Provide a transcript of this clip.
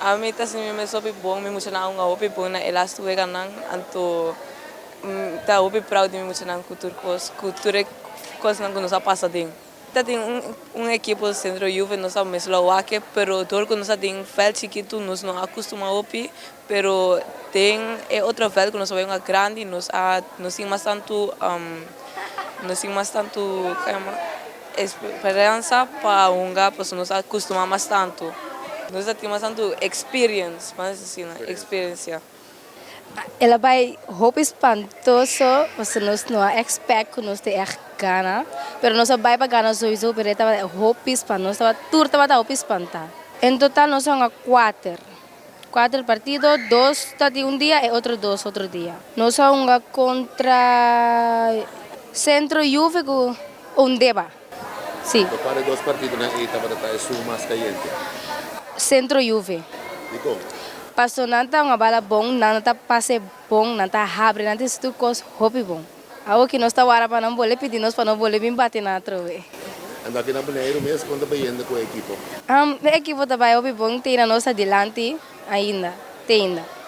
A mim tá assim me soube bom, me motivar uma hopi bom na elasto wega nang anto tá hopi proud de me motivar cultura cos nang nos passa ding. Tá tem equipe centro Juve nos a mesla wake, pero todo que nos tem felt chiquito nos não acostuma hopi, pero tem outra felt que nos vai uma grande nos tem mais tanto esperança para unga, pues nos acostuma mais tanto. Nós temos tanto experience, mas assim, experiência. Ela vai roupa espantoso, você não expect que nós te gana, pero nós vai para gana sowieso, pero estava roupa espantoso, estava tour estava roupa espanta. Em total nós somos quatro partidos, dois tá de dia e outro dia. Nós somos contra Centro Juve com Deba. Sim. Fare due partite na Ita é su mais caliente. Centro Juve. Dico, Pastor nanta nga bala bom, nanta passe bom, nanta abre, nanta se tu cos hopi bom. Awo que nós tá wara para não bole pedir nós para não bole bem bater na trove. ando aqui na Bonaire mesmo quando vai indo com a equipe. A equipe tá vai hopi bom, tem na nossa delante ainda, tem ainda.